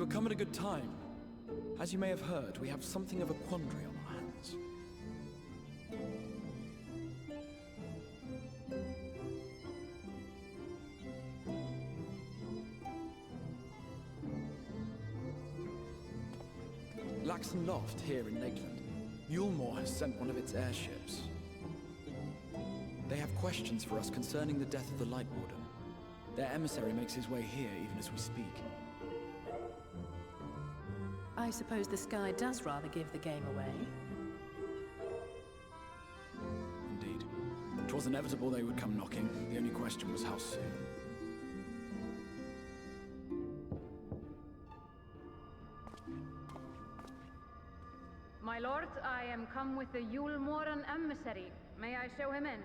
You have come at a good time. As you may have heard, we have something of a quandary on our hands. Laxon Loft, here in Lakeland. Yulmore has sent one of its airships. They have questions for us concerning the death of the Light Warden. Their emissary makes his way here even as we speak. I suppose the sky does rather give the game away. Indeed. 'Twas inevitable they would come knocking. The only question was how soon. My lord, I am come with the Yulmoran emissary. May I show him in?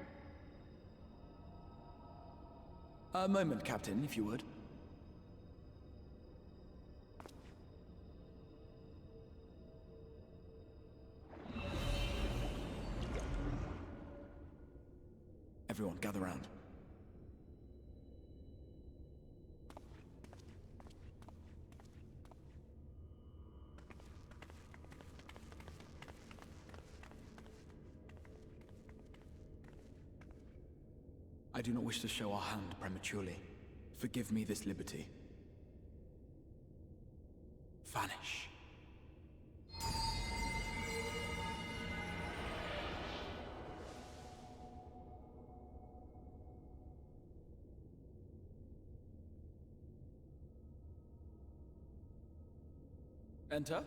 A moment, Captain, if you would. Everyone, gather round. I do not wish to show our hand prematurely. Forgive me this liberty. Vanish. Enter.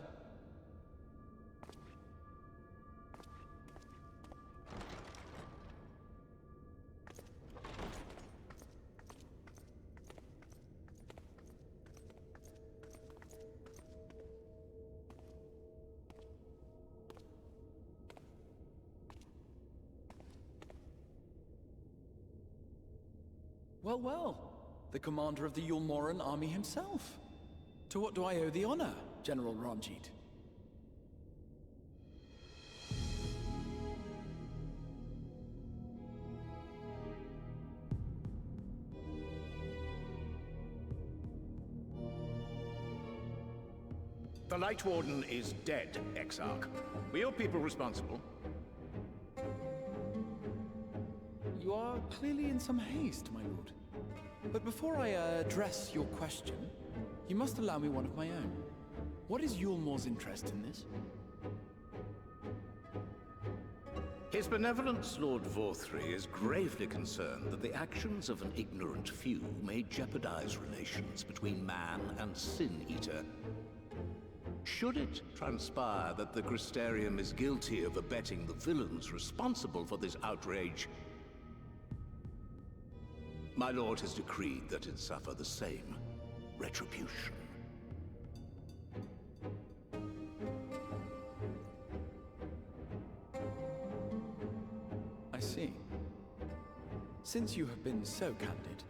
Well, well. The commander of the Yulmoran army himself. To what do I owe the honor, General Ranjit? The Light Warden is dead, Exarch. Were your people responsible? You are clearly in some haste, my lord. But before I address your question, you must allow me one of my own. What is Yulmore's interest in this? His Benevolence, Lord Vorthry, is gravely concerned that the actions of an ignorant few may jeopardize relations between man and Sin Eater. Should it transpire that the Crystarium is guilty of abetting the villains responsible for this outrage, my lord has decreed that it suffer the same retribution. I see. Since you have been so candid,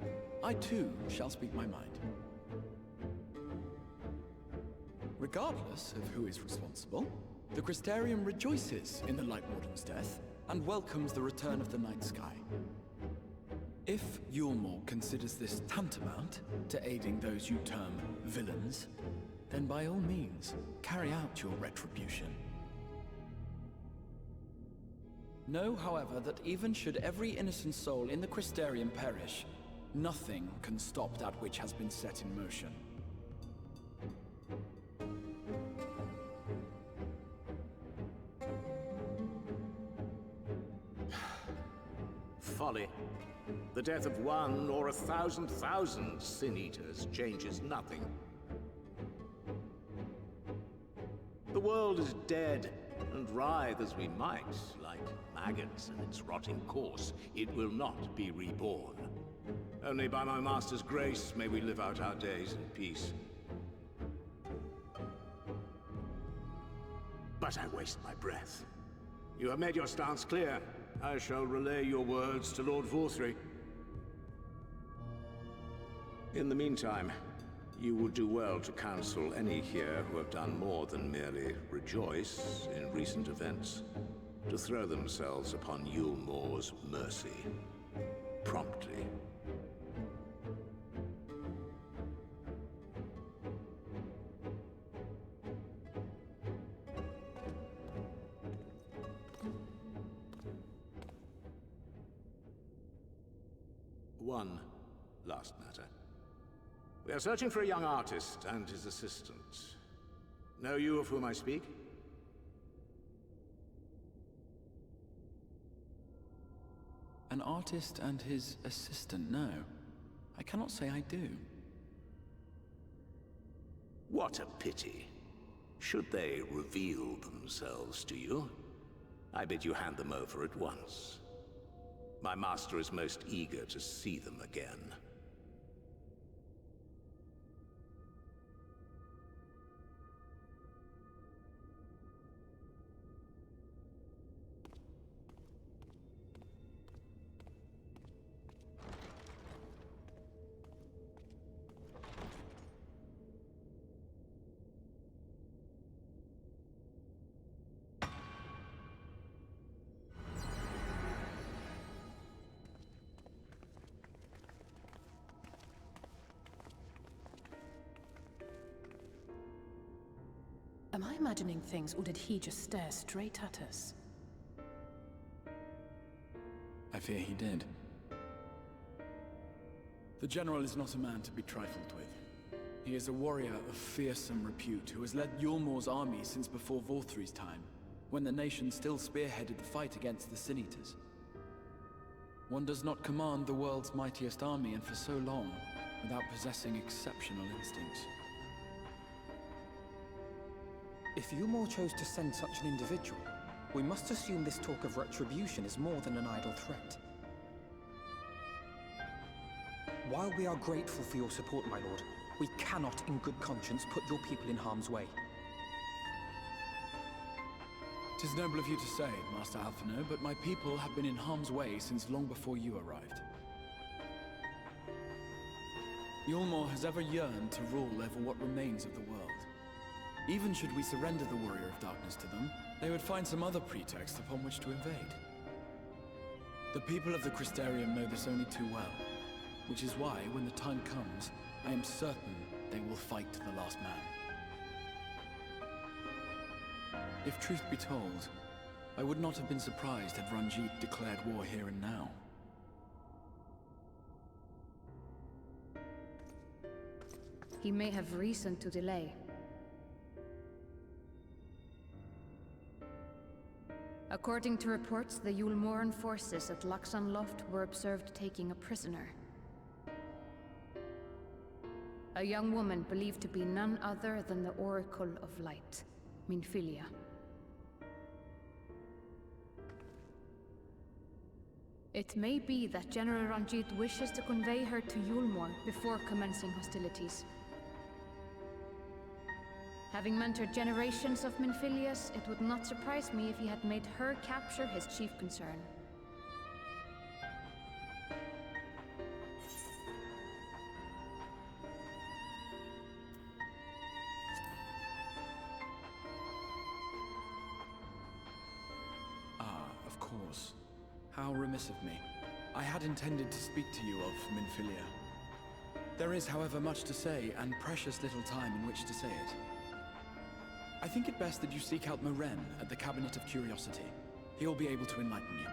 I too shall speak my mind. Regardless of who is responsible, the Crystarium rejoices in the Light Warden's death and welcomes the return of the night sky. If Yulmore considers this tantamount to aiding those you term villains, then by all means, carry out your retribution. Know, however, that even should every innocent soul in the Crystarium perish, nothing can stop that which has been set in motion. Folly. The death of one or 1,000,000 Sin-Eaters changes nothing. The world is dead, and writhe as we might, like maggots in its rotting course, it will not be reborn. Only by my master's grace may we live out our days in peace. But I waste my breath. You have made your stance clear. I shall relay your words to Lord Vorthry. In the meantime, you would do well to counsel any here who have done more than merely rejoice in recent events, to throw themselves upon Yulmore's mercy, promptly. One last matter. We are searching for a young artist and his assistant. Know you of whom I speak? An artist and his assistant, no. I cannot say I do. What a pity. Should they reveal themselves to you, I bid you hand them over at once. My master is most eager to see them again. Am I imagining things, or did he just stare straight at us? I fear he did. The General is not a man to be trifled with. He is a warrior of fearsome repute who has led Yulmor's army since before Vorthry's time, when the nation still spearheaded the fight against the Sin-Eaters. One does not command the world's mightiest army, and for so long, without possessing exceptional instincts. If Yulmor chose to send such an individual, we must assume this talk of retribution is more than an idle threat. While we are grateful for your support, my lord, we cannot in good conscience put your people in harm's way. 'Tis noble of you to say, Master Alphino, but my people have been in harm's way since long before you arrived. Yulmor has ever yearned to rule over what remains of the world. Even should we surrender the Warrior of Darkness to them, they would find some other pretext upon which to invade. The people of the Crystarium know this only too well, which is why, when the time comes, I am certain they will fight to the last man. If truth be told, I would not have been surprised had Ranjit declared war here and now. He may have reason to delay. According to reports, the Yulmoran forces at Laxan Loft were observed taking a prisoner. A young woman believed to be none other than the Oracle of Light, Minfilia. It may be that General Ranjit wishes to convey her to Yulmor before commencing hostilities. Having mentored generations of Minfilias, it would not surprise me if he had made her capture his chief concern. Ah, of course. How remiss of me. I had intended to speak to you of Minfilia. There is, however, much to say, and precious little time in which to say it. I think it best that you seek out Moren at the Cabinet of Curiosity. He will be able to enlighten you.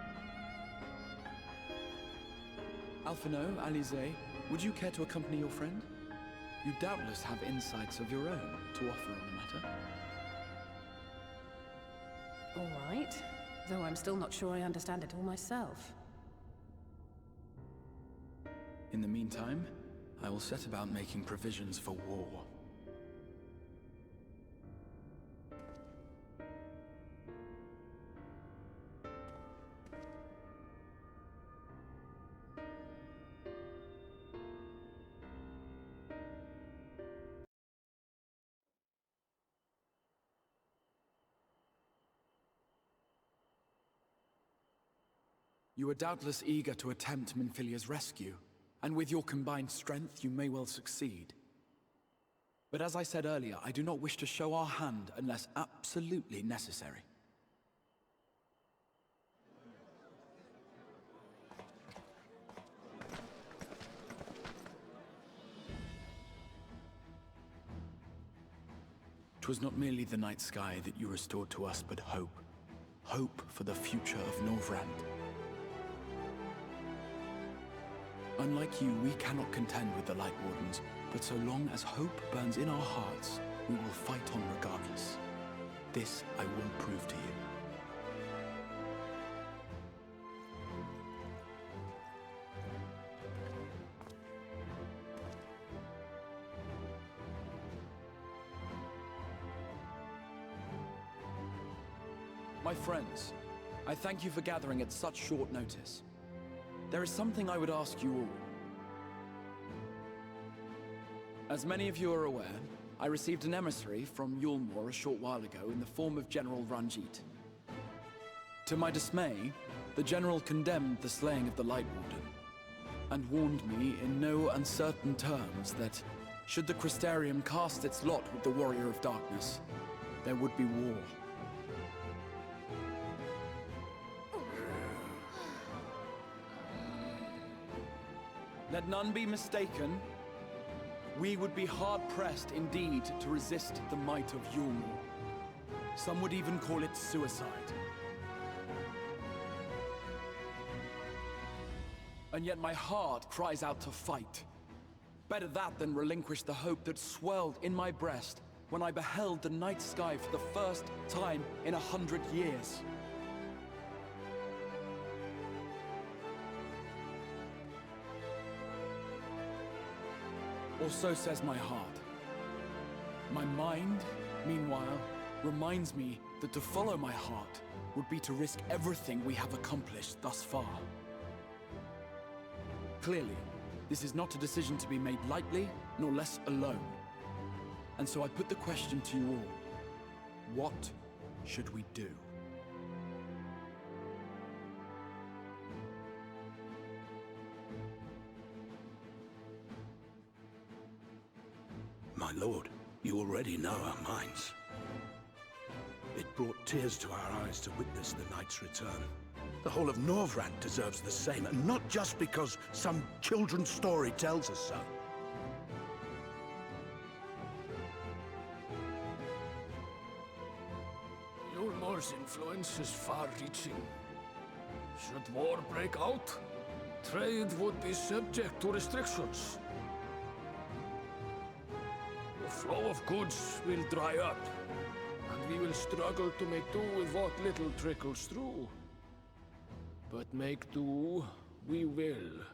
Alphino, Alize, would you care to accompany your friend? You doubtless have insights of your own to offer on the matter. All right. Though I'm still not sure I understand it all myself. In the meantime, I will set about making provisions for war. You are doubtless eager to attempt Minfilia's rescue, and with your combined strength, you may well succeed. But as I said earlier, I do not wish to show our hand unless absolutely necessary. Twas not merely the night sky that you restored to us, but hope. Hope for the future of Norvrand. unlike you, we cannot contend with the Light Wardens, but so long as hope burns in our hearts, we will fight on regardless. This I will prove to you. My friends, I thank you for gathering at such short notice. There is something I would ask you all. As many of you are aware, I received an emissary from Yulmore a short while ago in the form of General Ranjit. To my dismay, the General condemned the slaying of the Light Warden, and warned me in no uncertain terms that, should the Crystarium cast its lot with the Warrior of Darkness, there would be war. Let none be mistaken. We would be hard-pressed indeed to resist the might of Yulmore. Some would even call it suicide. And yet my heart cries out to fight. Better that than relinquish the hope that swelled in my breast when I beheld the night sky for the first time in 100 years. Or so says my heart. My mind, meanwhile, reminds me that to follow my heart would be to risk everything we have accomplished thus far. Clearly, this is not a decision to be made lightly, nor less alone. And so I put the question to you all. What should we do? My lord, you already know our minds. It brought tears to our eyes to witness the knight's return. The whole of Norvrand deserves the same, and not just because some children's story tells us so. Yulmore's influence is far-reaching. Should war break out, trade would be subject to restrictions. The flow of goods will dry up, and we will struggle to make do with what little trickles through. But make do, we will.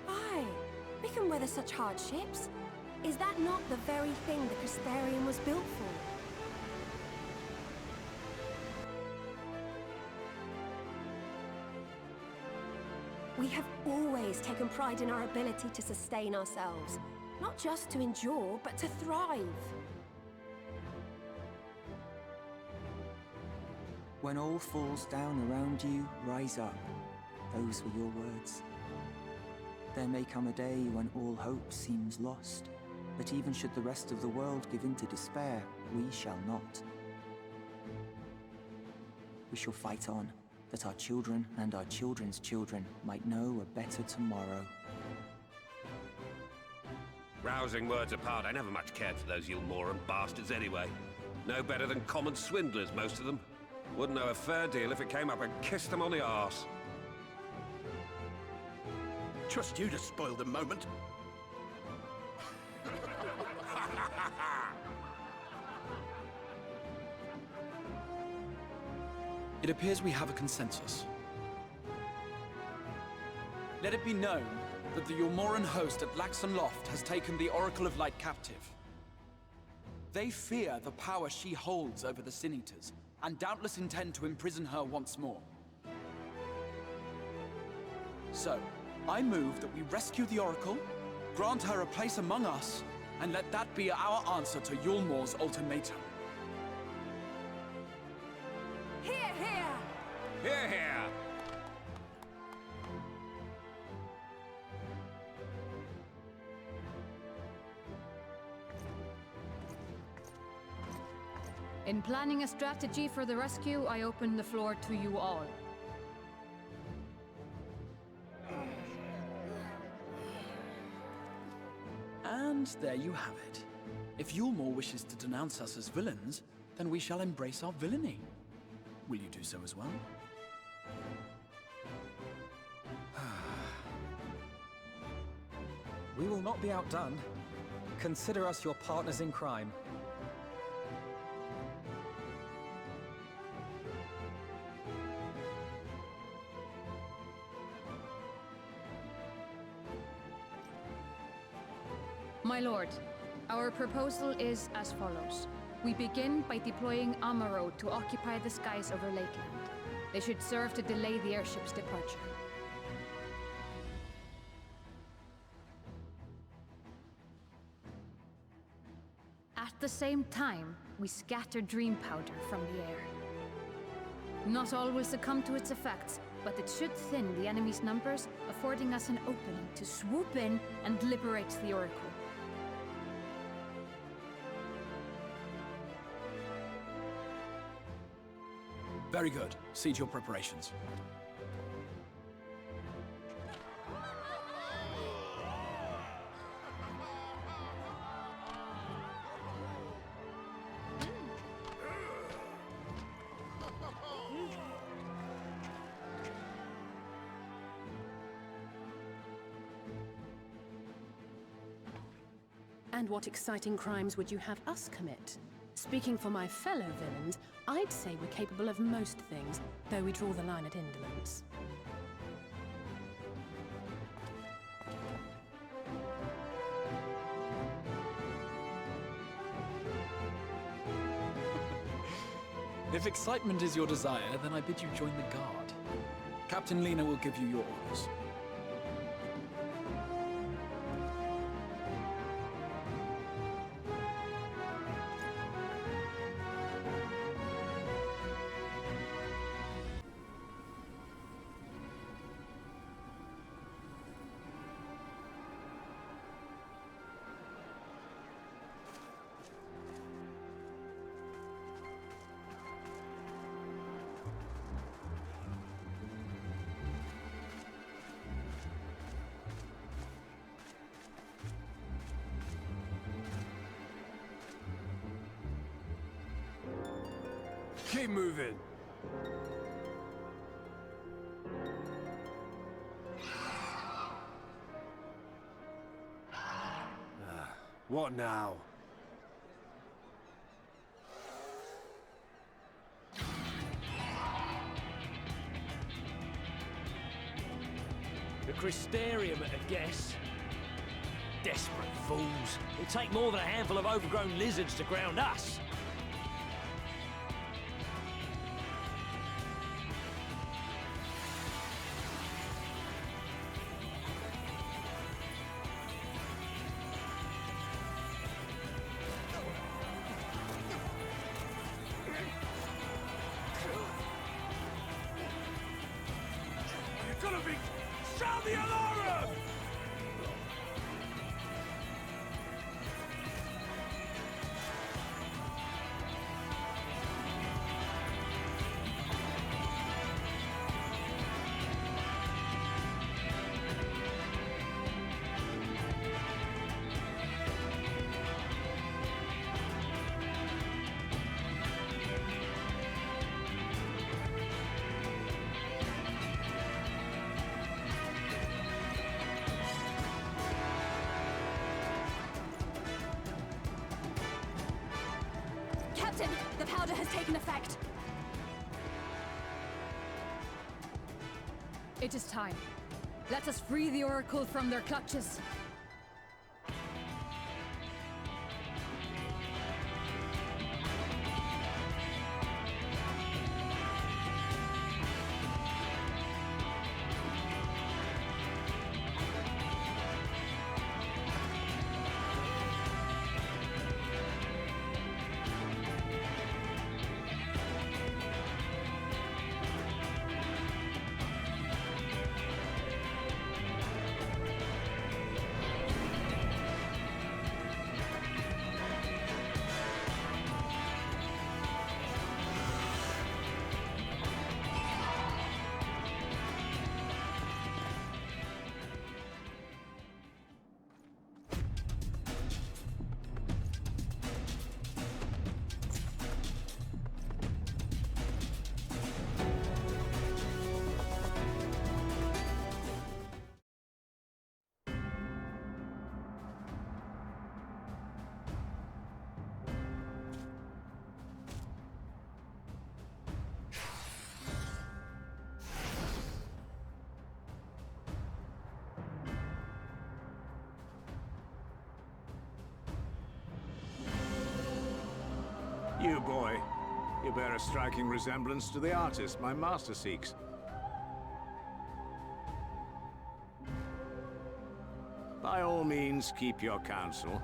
Aye, we can weather such hardships. Is that not the very thing the Crystarium was built for? We have always taken pride in our ability to sustain ourselves. Not just to endure, but to thrive. When all falls down around you, rise up. Those were your words. There may come a day when all hope seems lost, but even should the rest of the world give in to despair, we shall not. We shall fight on, that our children and our children's children might know a better tomorrow. Rousing words apart, I never much cared for those Yulmoran bastards anyway. No better than common swindlers, most of them. Wouldn't know a fair deal if it came up and kissed them on the arse. Trust you to spoil the moment. It appears we have a consensus. Let it be known that the Yulmoran host at Laxon Loft has taken the Oracle of Light captive. They fear the power she holds over the Sin Eaters, and doubtless intend to imprison her once more. So, I move that we rescue the Oracle, grant her a place among us, and let that be our answer to Yulmore's ultimatum. Hear, hear! Hear, hear! In planning a strategy for the rescue, I open the floor to you all. And there you have it. If Yulmore wishes to denounce us as villains, then we shall embrace our villainy. Will you do so as well? We will not be outdone. Consider us your partners in crime. My lord, our proposal is as follows. We begin by deploying Amaro to occupy the skies over Lakeland. They should serve to delay the airship's departure. At the same time, we scatter dream powder from the air. Not all will succumb to its effects, but it should thin the enemy's numbers, affording us an opening to swoop in and liberate the Oracle. Very good. Cease your preparations. And what exciting crimes would you have us commit? Speaking for my fellow villains, I'd say we're capable of most things, though we draw the line at indolence. If excitement is your desire, then I bid you join the guard. Captain Lena will give you your orders. Keep moving. What now? The Crystarium at a guess. Desperate fools. It'll take more than a handful of overgrown lizards to ground us. You're gonna be... Sound the alarm! Captain, the powder has taken effect. It is time. Let us free the Oracle from their clutches. You bear a striking resemblance to the artist my master seeks. By all means, keep your counsel.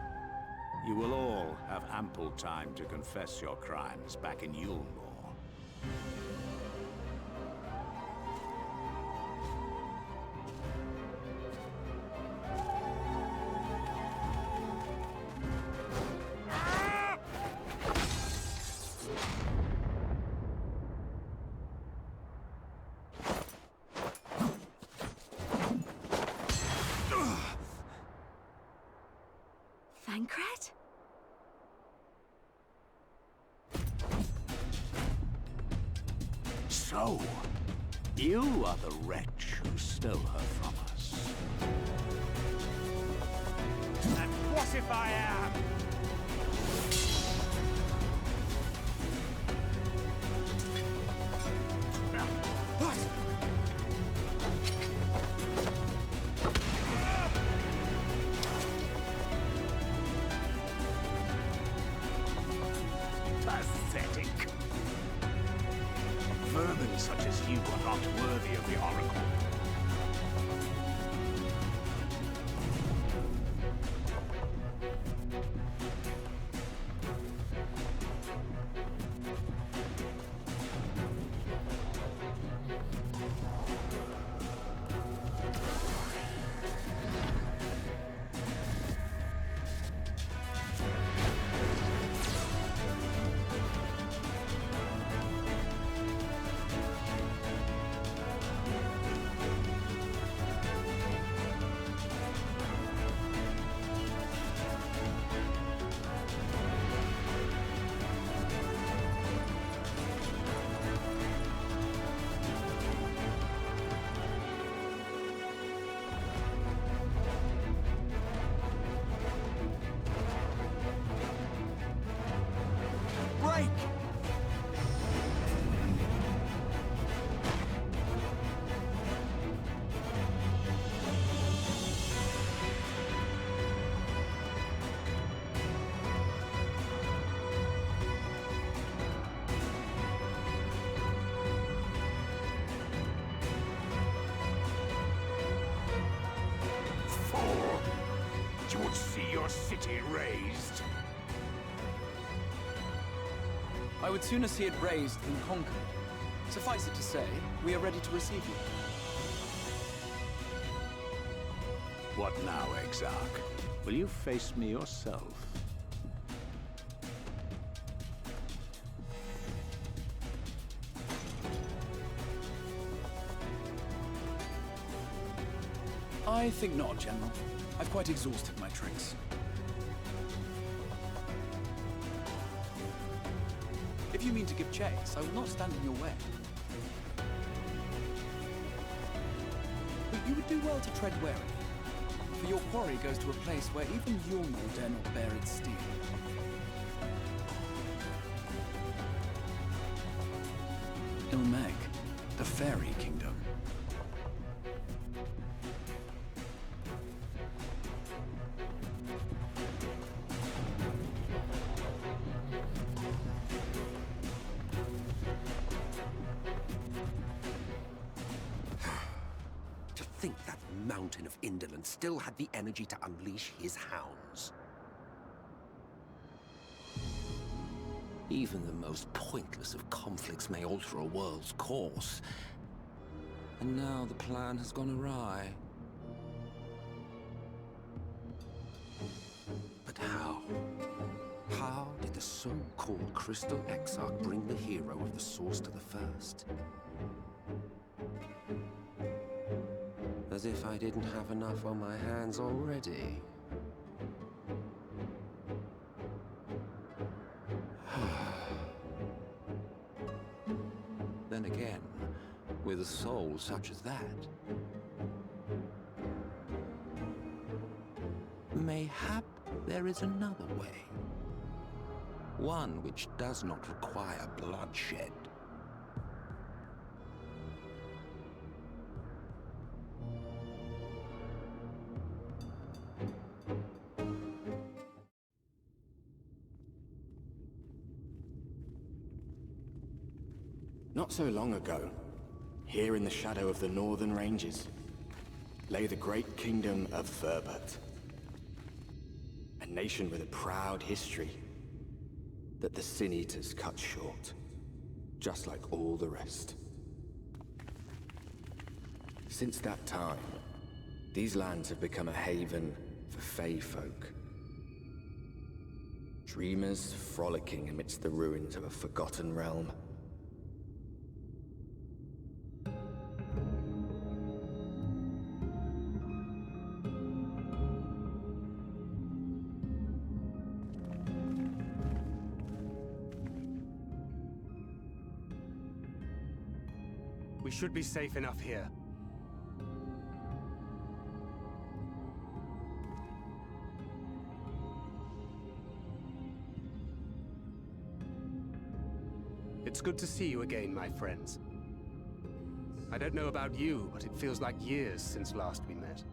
You will all have ample time to confess your crimes back in Yulmore. Thancred? So, you are the wretch who stole her from us. And what if I am? What? Pathetic. Vermin such as you are not worthy of the Oracle. Break! Fool! You would see your city razed. I would sooner see it razed than conquered. Suffice it to say, we are ready to receive you. What now, Exarch? Will you face me yourself? I think not, General. I've quite exhausted my tricks. If you mean to give chase, I will not stand in your way. But you would do well to tread warily, for your quarry goes to a place where even Yulmore dare not bear its steel. Ilmeg, the Fairy Kingdom. To think that mountain of indolence still had the energy to unleash his hounds. Even the most pointless of conflicts may alter a world's course. And now the plan has gone awry. But how? How did the so-called Crystal Exarch bring the hero of the Source to the First? As if I didn't have enough on my hands already. Then again, with a soul such as that, mayhap there is another way. One which does not require bloodshed. Not so long ago, here in the shadow of the northern ranges, lay the great kingdom of Verbert. A nation with a proud history that the Sin Eaters cut short, just like all the rest. Since that time, these lands have become a haven for Fey folk. Dreamers frolicking amidst the ruins of a forgotten realm. We should be safe enough here. It's good to see you again, my friends. I don't know about you, but it feels like years since last we met.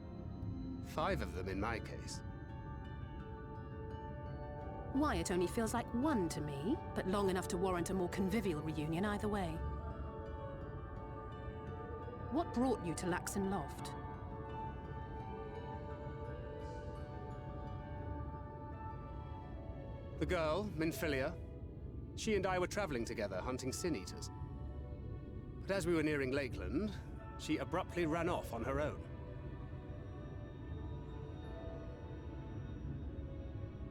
5 of them in my case. Why, it only feels like 1 to me, but long enough to warrant a more convivial reunion either way. What brought you to Laxon Loft? The girl, Minfilia, she and I were traveling together, hunting Sin Eaters. But as we were nearing Lakeland, she abruptly ran off on her own.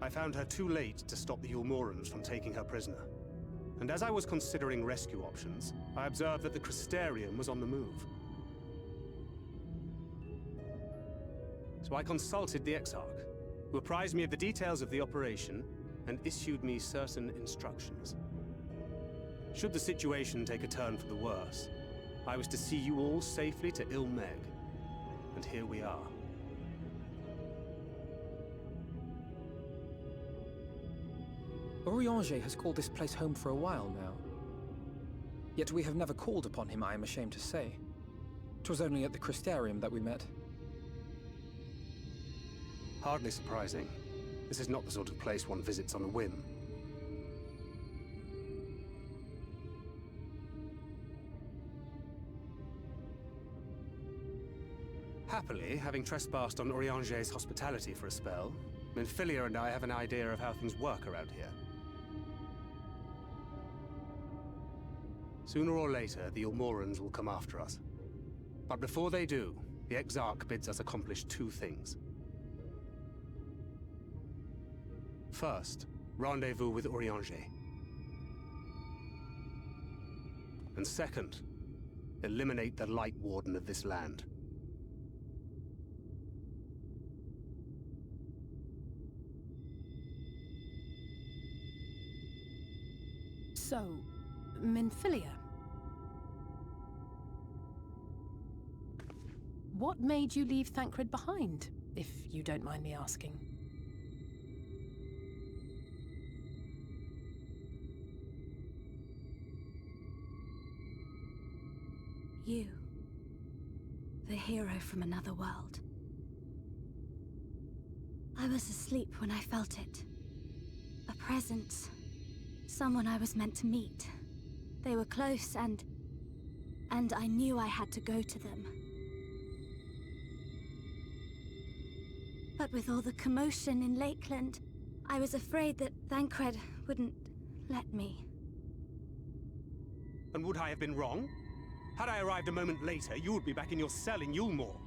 I found her too late to stop the Ulmorans from taking her prisoner. And as I was considering rescue options, I observed that the Crystarium was on the move. So I consulted the Exarch, who apprised me of the details of the operation and issued me certain instructions. Should the situation take a turn for the worse, I was to see you all safely to Ilmeg. And here we are. Orianger has called this place home for a while now. Yet we have never called upon him, I am ashamed to say. 'Twas only at the Crystarium that we met. Hardly surprising. This is not the sort of place one visits on a whim. Happily, having trespassed on Orianger's hospitality for a spell, Minfilia and I have an idea of how things work around here. Sooner or later, the Ulmorans will come after us. But before they do, the Exarch bids us accomplish 2 things. First, rendezvous with Orianger. And second, eliminate the Light Warden of this land. So, Minfilia. What made you leave Thancred behind, if you don't mind me asking? You. The hero from another world. I was asleep when I felt it. A presence. Someone I was meant to meet. They were close and I knew I had to go to them. But with all the commotion in Lakeland, I was afraid that Thancred wouldn't let me. And would I have been wrong? Had I arrived a moment later, you would be back in your cell in Yulmore.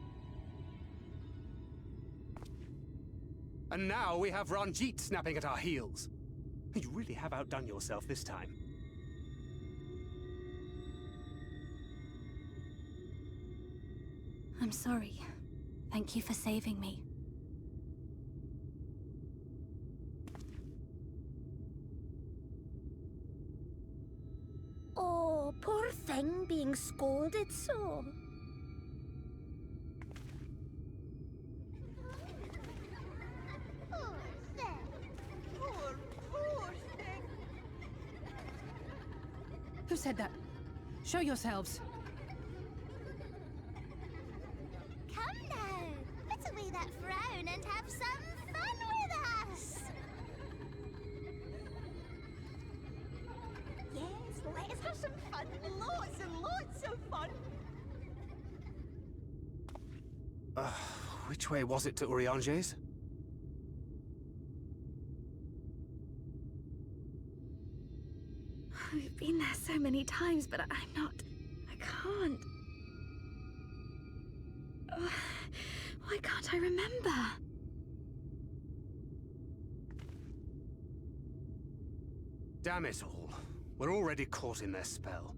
And now we have Ranjit snapping at our heels. You really have outdone yourself this time. I'm sorry. Thank you for saving me. Oh, poor thing being scolded so. Who said that? Show yourselves. Come now, put away that frown and have some fun with us. Yes, let us for some fun. Lots and lots of fun. Which way was it to Urianger's? We've been there so many times, but I can't. Why can't I remember? Damn it all. We're already caught in their spell.